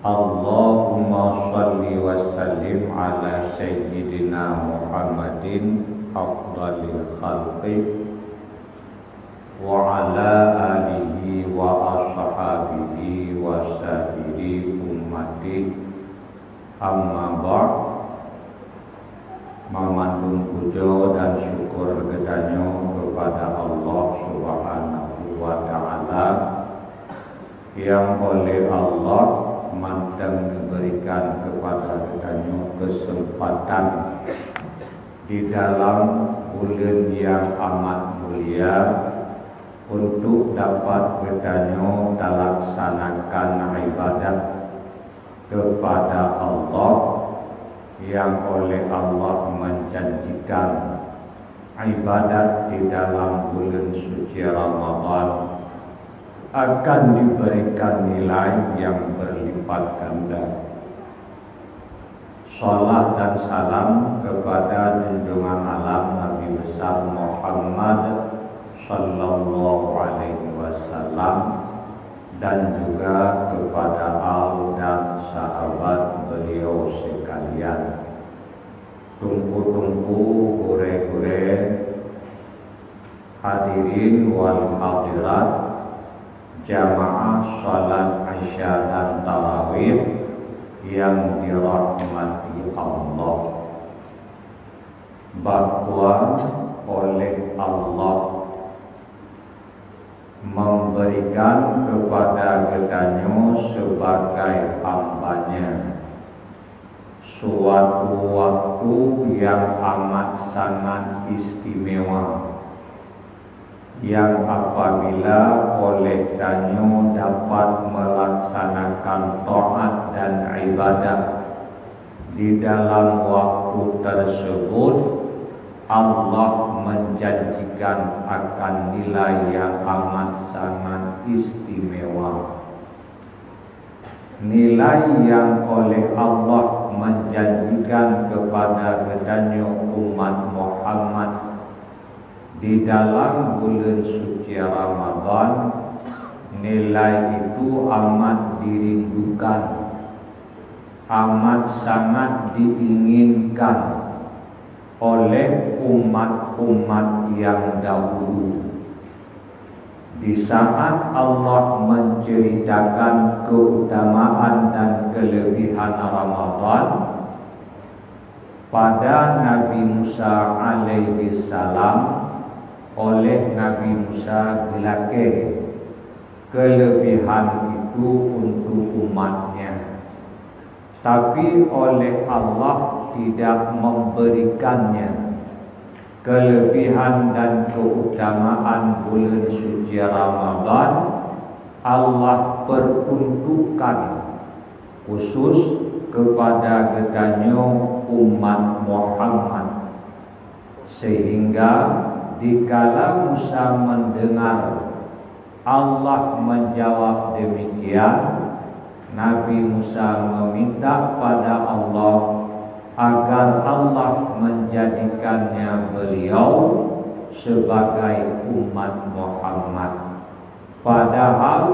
Allahumma shalli wa sallim ala sayyidina Muhammadin afdalil khalqi wa ala alihi wa ashabihi wa sahbihi ummati. Amma ba'd. Memandung puja dan syukur kedanyo kepada Allah Subhanahu wa ta'ala yang oleh Allah mandang memberikan kepada kedanyo kesempatan di dalam bulan yang amat mulia untuk dapat kedanyo melaksanakan ibadat kepada Allah yang oleh Allah menjanjikan ibadat di dalam bulan suci Ramadan akan diberikan nilai yang berlipat ganda. Salat dan salam kepada junjungan alam Nabi besar Muhammad sallallahu alaihi wasallam dan juga kepada al dan sahabat beliau sekalian. Tunggu-tunggu gure-gure hadirin wal hadirat jamaah salat Isya dan Tarawih yang dirahmati Allah, bahwa oleh Allah memberikan kepada kedanyo sebagai hambanya suatu waktu yang amat sangat istimewa, yang apabila oleh danyo dapat melaksanakan taat dan ibadah di dalam waktu tersebut, Allah menjanjikan akan nilai yang amat sangat istimewa. Nilai yang oleh Allah menjanjikan kepada kedanyo umat Muhammad di dalam bulan suci Ramadan, nilai itu amat dirindukan, amat sangat diinginkan oleh umat-umat yang dahulu. Di saat Allah menceritakan keutamaan dan kelebihan Ramadan pada Nabi Musa alaihi salam, oleh Nabi Musa gelake kelebihan itu untuk umatnya, tapi oleh Allah tidak memberikannya. Kelebihan dan keutamaan bulan suci Ramadan Allah peruntukkan khusus kepada kedanyo umat Muhammad, sehingga dikala Musa mendengar Allah menjawab demikian, Nabi Musa meminta pada Allah agar Allah menjadikannya beliau sebagai umat Muhammad, padahal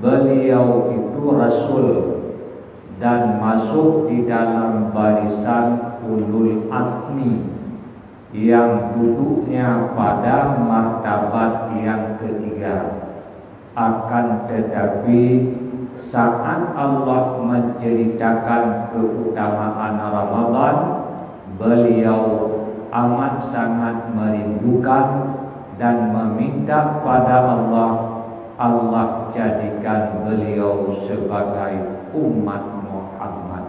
beliau itu Rasul dan masuk di dalam barisan ulul azmi yang duduknya pada martabat yang ketiga. Akan tetapi saat Allah menceritakan keutamaan Ramadan, beliau amat sangat merindukan dan meminta pada Allah, Allah jadikan beliau sebagai umat Muhammad.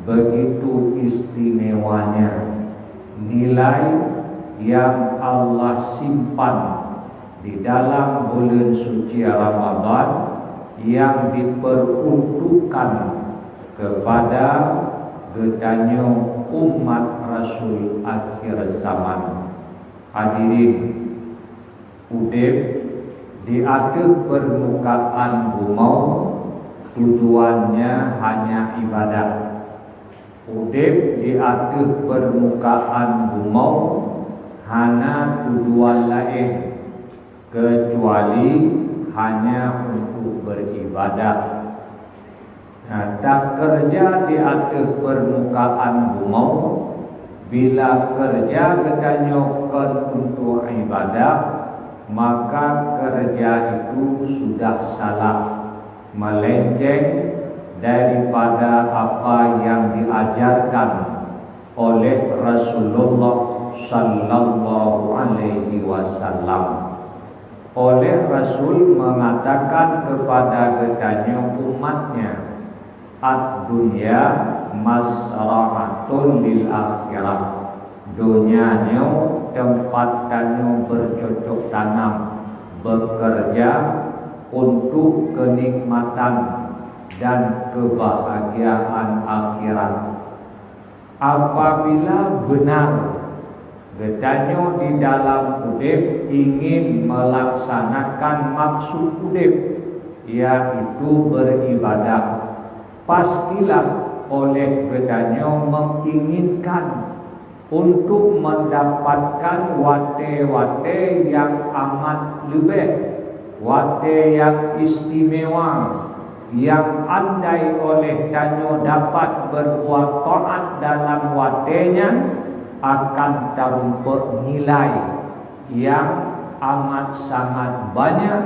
Begitu istimewanya nilai yang Allah simpan di dalam bulan suci Ramadan yang diperuntukkan kepada kedanyo umat Rasul akhir zaman. Hadirin, udip di akhir permukaan bumi tujuannya hanya ibadah. Udip di akhir permukaan bumi hanya tujuan lain kecuali hanya untuk beribadah. tak kerja di atas permukaan bumi, bila kerja ketanyokan untuk ibadah, maka kerja itu sudah salah, melenceng daripada apa yang diajarkan oleh Rasulullah sallallahu alaihi wasallam. Oleh Rasul mengatakan kepada ketanyo umatnya, ad-dunya masra'atun lil akhirah. Dunianya tempat tanyo bercocok tanam, bekerja untuk kenikmatan dan kebahagiaan akhirat. Apabila benar getanyo di dalam udip ingin melaksanakan maksud udip, yaitu beribadah, pastilah oleh getanyo menginginkan untuk mendapatkan wate-wate yang amat lebih, wate yang istimewa, yang andai oleh tanyo dapat berbuat taat dalam watenya, akan terdapat nilai yang amat sangat banyak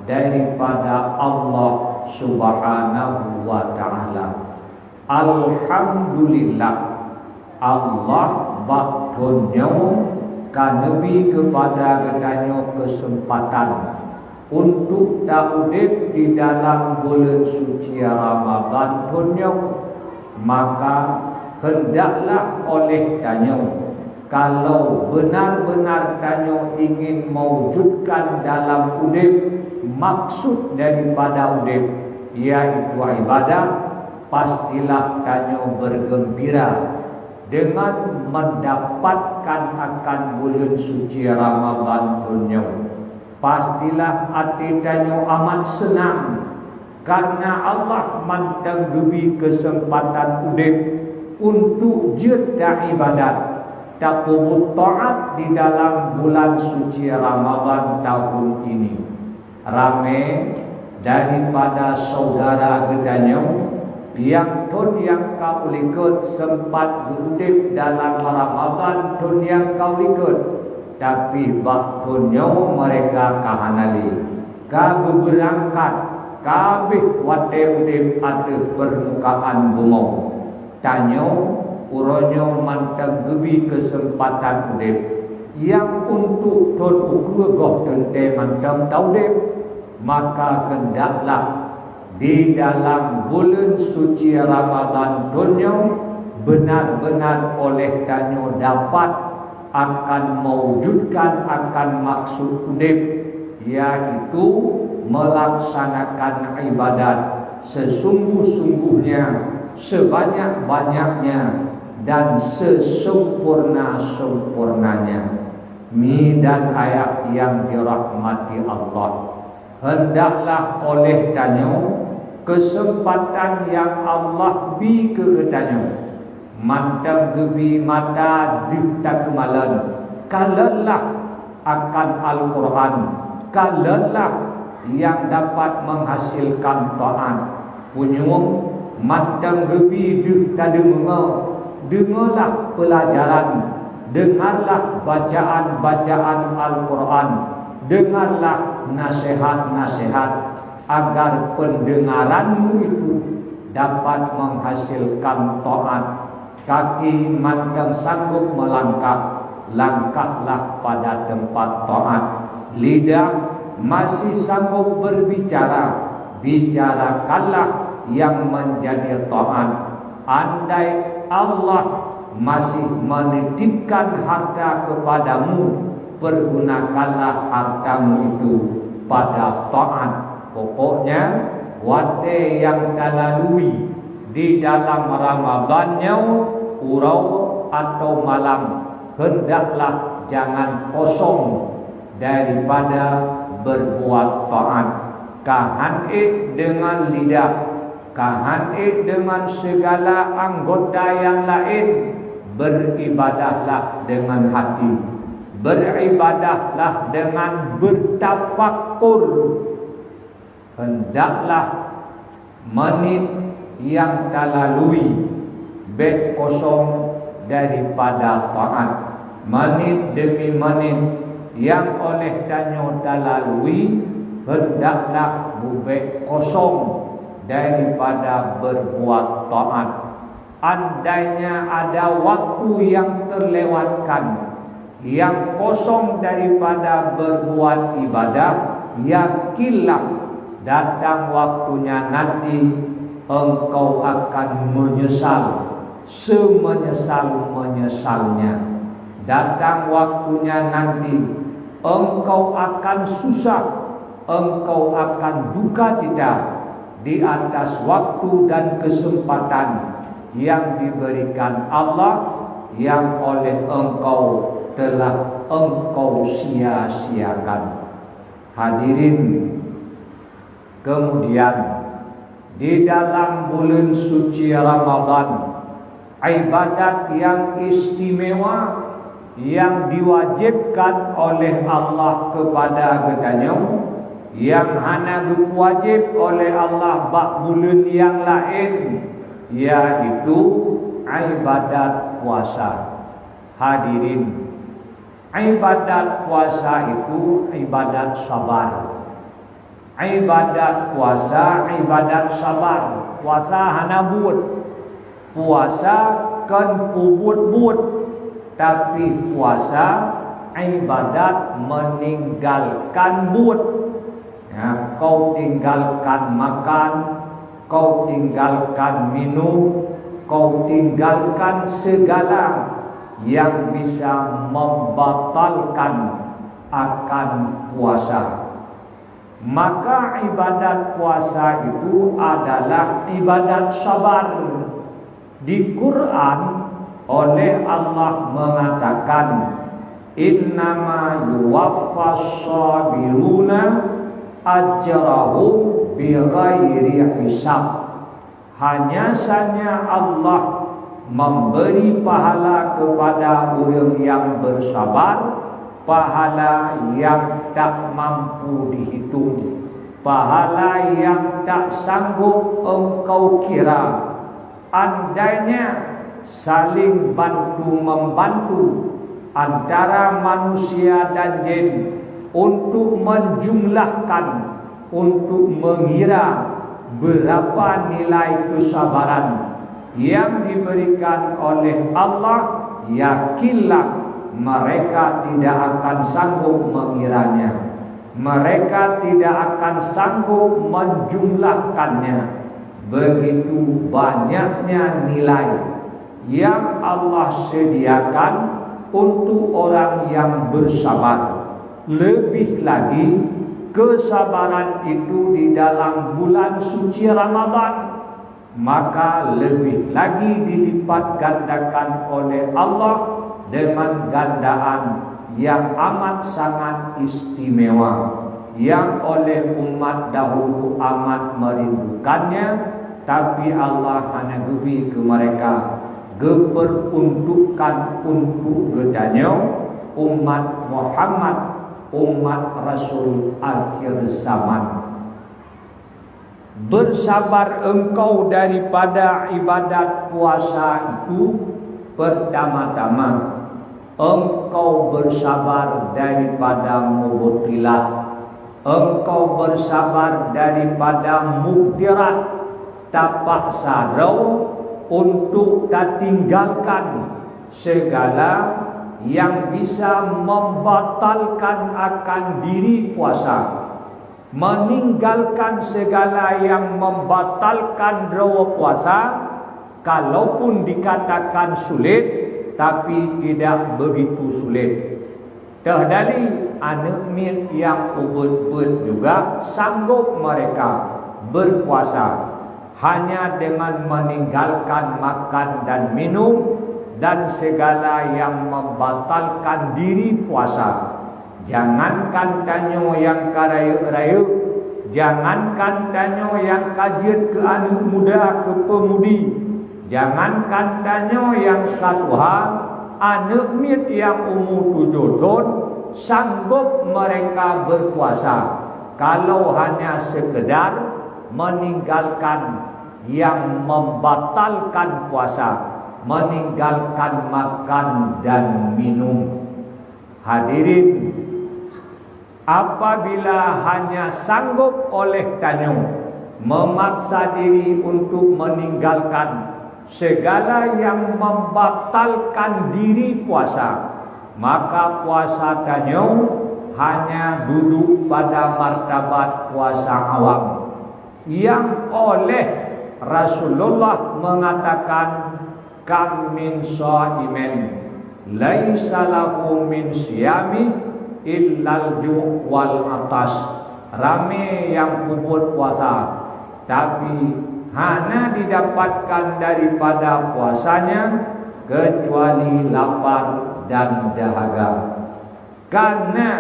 daripada Allah Subhanahu wa ta'ala. Alhamdulillah, Allah baktunnya kanebi kepada ketanyo kesempatan untuk taudib di dalam bulan suci Ramadan tunyo, maka hendaklah oleh tanyo, kalau benar-benar tanyo ingin mewujudkan dalam udip maksud daripada udip, yaitu ibadah, pastilah tanyo bergembira dengan mendapatkan akan bulan suci Ramadan tunyo. Pastilah hati tanyo amat senang, karena Allah mantenggebi kesempatan udip untuk jeda ibadat, takut taat di dalam bulan suci Ramadan tahun ini. Rame daripada saudara gedanyo yang kau ikut sempat berudip dalam Ramadan tahun yang kau ikut, tapi waktunya mereka kahanali, kau berangkat, kabeh wate udip atas permukaan bumi. Tanyo uronyo mantang gebi kesempatan udip yang untuk ton ukur tente mantang taudip, maka hendaklah di dalam bulan suci Ramadan tunyo benar-benar oleh tanyo dapat akan mewujudkan akan maksud udip, yaitu melaksanakan ibadat sesungguh-sungguhnya, sebanyak-banyaknya, dan sesempurna-sempurnanya. Mi dan ayat yang dirahmati Allah, hendaklah oleh tanyo kesempatan yang Allah beri ke tanyo, mantap gebi mata dikta kemalan, kalalah akan Al-Quran, kalalah yang dapat menghasilkan taat, punyung mantang gebi dikta dengarlah pelajaran, dengarlah bacaan-bacaan Al-Quran, dengarlah nasihat-nasihat, agar pendengaranmu itu dapat menghasilkan taat. Kaki mantang sanggup melangkah, langkahlah pada tempat taat. Lidah masih sanggup berbicara, bicarakanlah yang menjadi taat. Andai Allah masih menitipkan harta kepadamu, pergunakanlah hartamu itu pada taat. Pokoknya wate yang terlalui di dalam Ramadannya, urau atau malam, hendaklah jangan kosong daripada berbuat taat. Kahan'id dengan lidah, kahan'id dengan segala anggota yang lain, beribadahlah dengan hati, beribadahlah dengan bertafakkur. Hendaklah menit yang terlalui beg kosong daripada taat, menit demi menit yang oleh danyo terlalui hendaklah beg kosong daripada berbuat taat. Andainya ada waktu yang terlewatkan, yang kosong daripada berbuat ibadah, yakinlah datang waktunya nanti engkau akan menyesal semenyesal-menyesalnya. Datang waktunya nanti engkau akan susah, engkau akan duka cita di atas waktu dan kesempatan yang diberikan Allah, yang oleh engkau telah engkau sia-siakan. Hadirin, kemudian di dalam bulan suci Ramadan, ibadat yang istimewa yang diwajibkan oleh Allah kepada kita, yang hanya diwajib oleh Allah bak bulan yang lain, yaitu ibadat puasa. Hadirin, ibadat puasa itu ibadat sabar. Ibadat puasa ibadat sabar. Puasa hana buat, puasa kan buat, tapi puasa ibadat meninggalkan buat. Ya, kau tinggalkan makan, kau tinggalkan minum, kau tinggalkan segala yang bisa membatalkan akan puasa. Maka ibadat puasa itu adalah ibadat sabar. Di Quran oleh Allah mengatakan, innama yuwaffas sabiruna ajrahum bighairi hisab. Hanya saja Allah memberi pahala kepada orang yang bersabar, pahala yang tak mampu dihitung, pahala yang tak sanggup engkau kira. Andainya saling bantu-membantu antara manusia dan jin untuk menjumlahkan, untuk mengira berapa nilai kesabaran yang diberikan oleh Allah, yakinlah mereka tidak akan sanggup mengiranya, mereka tidak akan sanggup menjumlahkannya. Begitu banyaknya nilai yang Allah sediakan untuk orang yang bersabar. Lebih lagi kesabaran itu di dalam bulan suci Ramadan, maka lebih lagi dilipat gandakan oleh Allah dengan gandaan yang amat sangat istimewa, yang oleh umat dahulu amat merindukannya, tapi Allah hanya beri ke mereka, diperuntukkan untuk gedanya umat Muhammad, umat Rasul akhir zaman. Bersabar engkau daripada ibadat puasa itu, pertama-tama engkau bersabar daripada mubtilat, engkau bersabar daripada mubtirat, tapak sarau untuk tak tinggalkan segala yang bisa membatalkan akan diri puasa, meninggalkan segala yang membatalkan rawa puasa. Kalaupun dikatakan sulit, tapi tidak begitu sulit. Terdali anak mit yang ubud-ubud juga sanggup mereka berpuasa hanya dengan meninggalkan makan dan minum dan segala yang membatalkan diri puasa. Jangankan tanyo yang karayu-rayu, jangankan tanyo yang kajian ke anak muda, ke pemudi, jangankan tanyo yang katuha, anak mit yang umur 7 tahun, sanggup mereka berpuasa kalau hanya sekedar meninggalkan yang membatalkan puasa, meninggalkan makan dan minum. Hadirin, apabila hanya sanggup oleh tanyo memaksa diri untuk meninggalkan segala yang membatalkan diri puasa, maka puasa tanyo hanya duduk pada martabat puasa awam yang oleh Rasulullah mengatakan, kam min shaimin laisa lahu min siyami illal ju' wal atas. Rame yang kubur puasa, tapi hanya didapatkan daripada puasanya kecuali lapar dan dahaga. Karena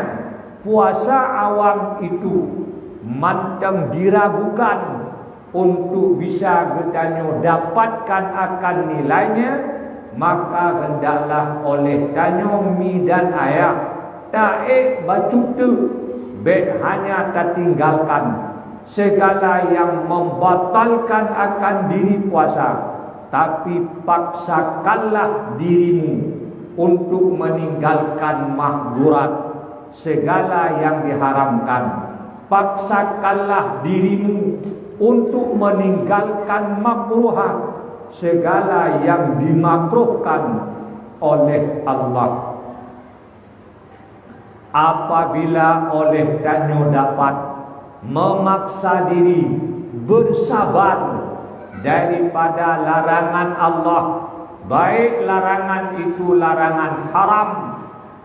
puasa awam itu mantap diragukan untuk bisa gedanyo dapatkan akan nilainya, maka hendaklah oleh danyo mi dan ayah taek bacutu baik hanya tertinggalkan segala yang membatalkan akan diri puasa, tapi paksakanlah dirimu untuk meninggalkan mahdurat, segala yang diharamkan. Paksakanlah dirimu untuk meninggalkan makruhat, segala yang dimakruhkan oleh Allah. Apabila oleh danyo dapat memaksa diri bersabar daripada larangan Allah, baik larangan itu larangan haram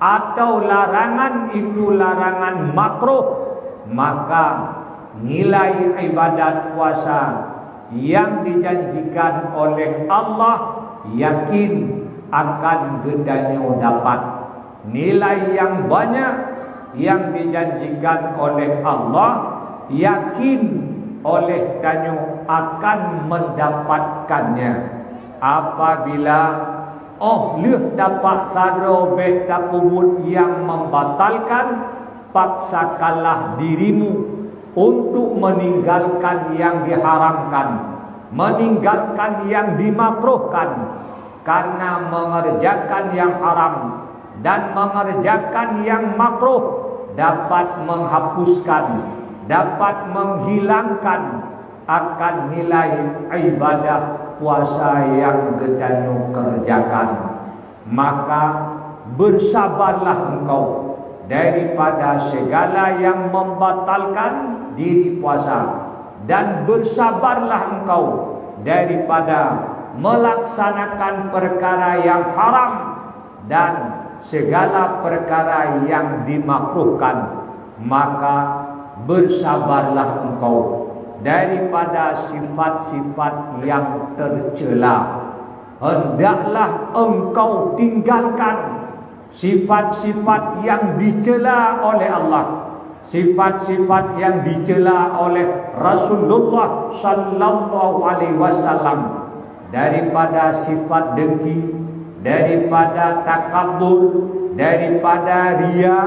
atau larangan itu larangan makruh, maka nilai ibadat puasa yang dijanjikan oleh Allah yakin akan gedanyo dapat. Nilai yang banyak yang dijanjikan oleh Allah yakin oleh danyo akan mendapatkannya. Apabila dapat sado beta kubut yang membatalkan, paksakanlah dirimu untuk meninggalkan yang diharamkan, meninggalkan yang dimakruhkan. Karena mengerjakan yang haram dan mengerjakan yang makruh dapat menghapuskan, dapat menghilangkan akan nilai ibadah puasa yang gedanyo kerjakan. Maka bersabarlah engkau daripada segala yang membatalkan diri puasa, dan bersabarlah engkau daripada melaksanakan perkara yang haram dan segala perkara yang dimakruhkan. Maka bersabarlah engkau daripada sifat-sifat yang tercela. Hendaklah engkau tinggalkan sifat-sifat yang dicela oleh Allah, sifat-sifat yang dicela oleh Rasulullah sallallahu alaihi wasallam, daripada sifat dengki, daripada takabur, daripada ria,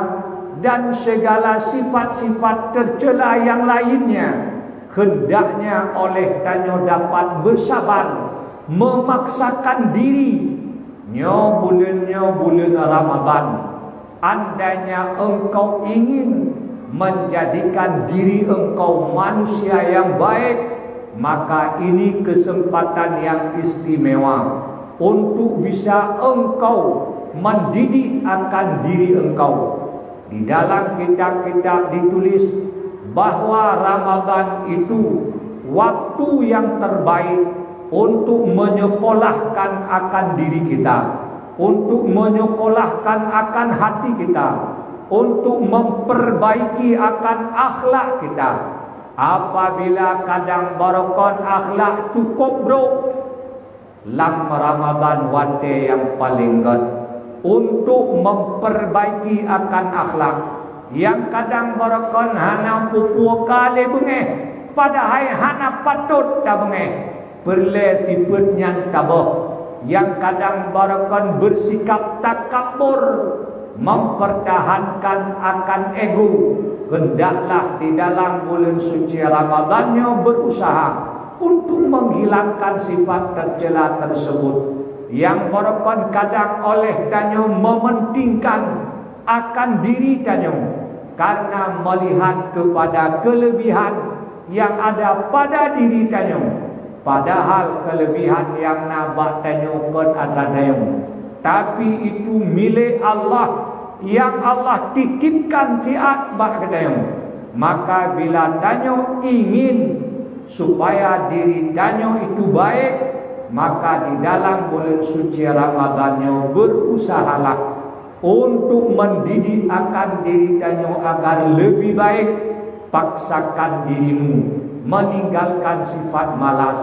dan segala sifat-sifat tercela yang lainnya. Hendaknya oleh danyo dapat bersabar, memaksakan diri. Bulan Ramadan, andainya engkau ingin menjadikan diri engkau manusia yang baik, maka ini kesempatan yang istimewa untuk bisa engkau mendidik akan diri engkau. Di dalam kitab-kitab ditulis bahwa Ramadan itu waktu yang terbaik untuk menyekolahkan akan diri kita, untuk menyekolahkan akan hati kita, untuk memperbaiki akan akhlak kita. Apabila kadang barakon akhlak cukup bro, lam Ramadan wate yang paling god untuk memperbaiki akan akhlak. Yang kadang barakon hana pupu kale bengeh, padahal hana patut tak bengeh. Perle sifatnya tabah. Yang kadang barakon bersikap takabur, mempertahankan akan ego. Hendaklah di dalam bulan suci Ramadannya berusaha untuk menghilangkan sifat tercela tersebut yang merupakan kadang oleh tanyo mementingkan akan diri tanyo karena melihat kepada kelebihan yang ada pada diri tanyo, padahal kelebihan yang nabak tanyo kot ada tanyo, tapi itu milik Allah yang Allah titipkan fiat bak tanyo. Maka bila tanyo ingin supaya diri tanyo itu baik, maka di dalam bulan suci Ramadannya berusahalah untuk mendidik akan diri tanyo agar lebih baik. Paksakan dirimu meninggalkan sifat malas,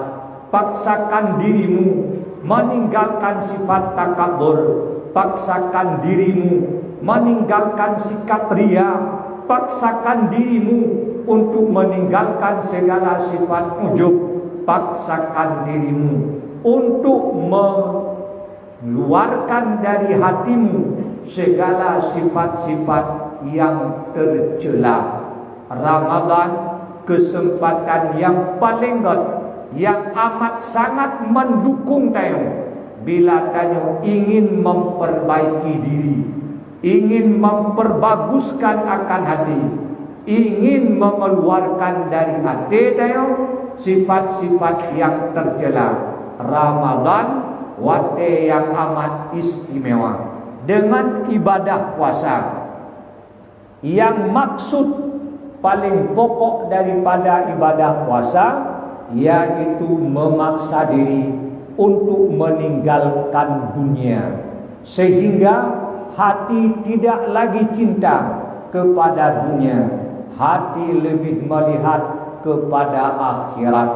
paksakan dirimu meninggalkan sifat takabur, paksakan dirimu meninggalkan sikap riya, paksakan dirimu untuk meninggalkan segala sifat ujub, paksakan dirimu untuk mengeluarkan dari hatimu segala sifat-sifat yang tercela. Ramadan kesempatan yang paling yang amat sangat mendukung tayo bila tayo ingin memperbaiki diri, ingin memperbaguskan akan hati, ingin mengeluarkan dari hati tayo sifat-sifat yang tercela. Ramadan waktu yang amat istimewa dengan ibadah puasa yang maksud paling pokok daripada ibadah puasa yaitu memaksa diri untuk meninggalkan dunia sehingga hati tidak lagi cinta kepada dunia, hati lebih melihat kepada akhirat.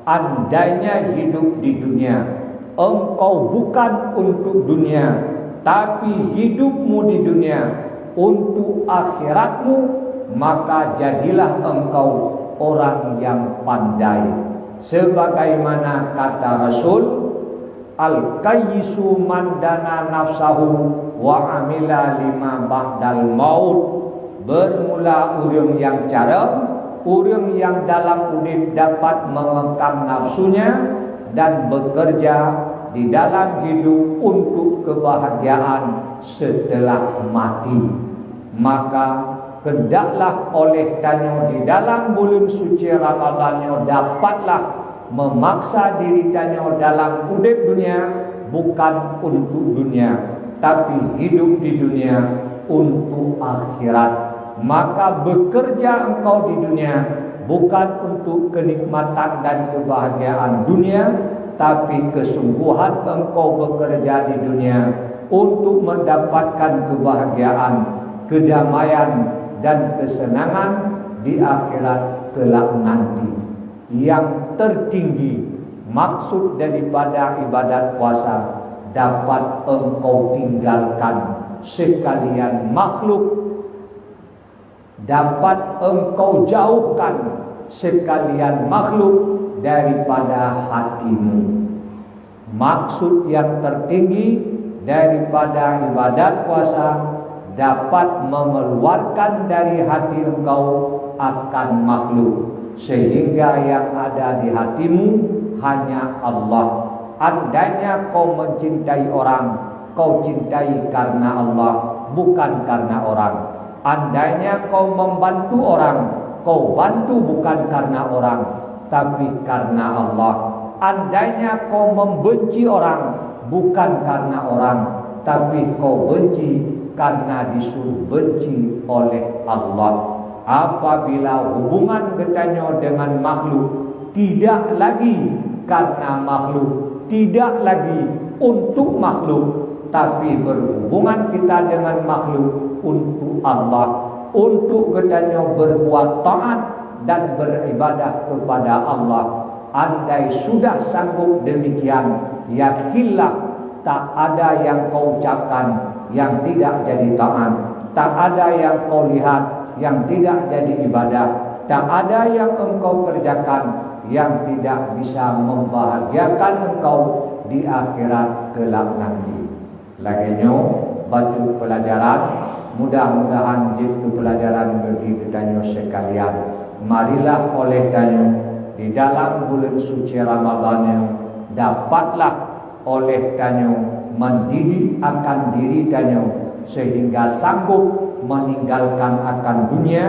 Andainya hidup di dunia engkau bukan untuk dunia, tapi hidupmu di dunia untuk akhiratmu, maka jadilah engkau orang yang pandai. Sebagaimana kata Rasul, al-qayyisu man dana nafsahu wa amila lima ba'dal maut. Bermula urang yang cara, urang yang dalam urip dapat mengekang nafsunya dan bekerja di dalam hidup untuk kebahagiaan setelah mati. Maka hendaklah oleh tanyo di dalam bulan suci Ramadannya dapatlah memaksa diri tanyo dalam hidup dunia bukan untuk dunia, tapi hidup di dunia untuk akhirat. Maka bekerja engkau di dunia bukan untuk kenikmatan dan kebahagiaan dunia, tapi kesungguhan engkau bekerja di dunia untuk mendapatkan kebahagiaan, kedamaian dan kesenangan di akhirat kelak nanti. Yang tertinggi maksud daripada ibadat puasa dapat engkau tinggalkan sekalian makhluk, dapat engkau jauhkan sekalian makhluk daripada hatimu. Maksud yang tertinggi daripada ibadat puasa dapat mengeluarkan dari hati engkau akan makhluk, sehingga yang ada di hatimu hanya Allah. Andainya kau mencintai orang, kau cintai karena Allah, bukan karena orang. Andainya kau membantu orang, kau bantu bukan karena orang, tapi karena Allah. Andainya kau membenci orang, bukan karena orang, tapi kau benci karena disuruh benci oleh Allah. Apabila hubungan kita dengan makhluk tidak lagi karena makhluk, tidak lagi untuk makhluk, tapi berhubungan kita dengan makhluk untuk Allah, untuk kita berbuat taat dan beribadah kepada Allah. Andai sudah sanggup demikian, yakinlah tak ada yang kau ucapkan yang tidak jadi taat, tak ada yang kau lihat yang tidak jadi ibadah, tak ada yang engkau kerjakan yang tidak bisa membahagiakan engkau di akhirat kelak nanti. Laginya baju pelajaran, mudah-mudahan itu pelajaran bagi kita sekalian. Marilah oleh tanyo di dalam bulan suci Ramadan dapatlah oleh danyo mendidik akan diri danyo sehingga sanggup meninggalkan akan dunia.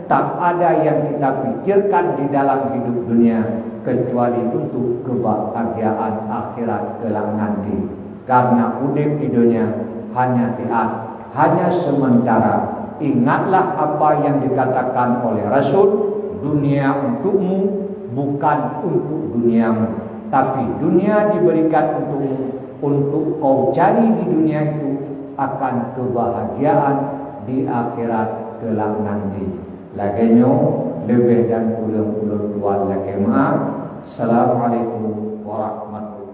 Tak ada yang kita pikirkan di dalam hidup dunia kecuali untuk kebahagiaan akhirat kelak nanti. Karena urip di dunia hanya fiat, hanya sementara. Ingatlah apa yang dikatakan oleh Rasul, dunia untukmu bukan untuk duniamu, tapi dunia diberikan untukmu untuk kau cari di dunia itu akan kebahagiaan di akhirat kelak nanti. Lagenyo lebih dan kurang tuan lagi maaf. Assalamualaikum warahmatullahi wabarakatuh.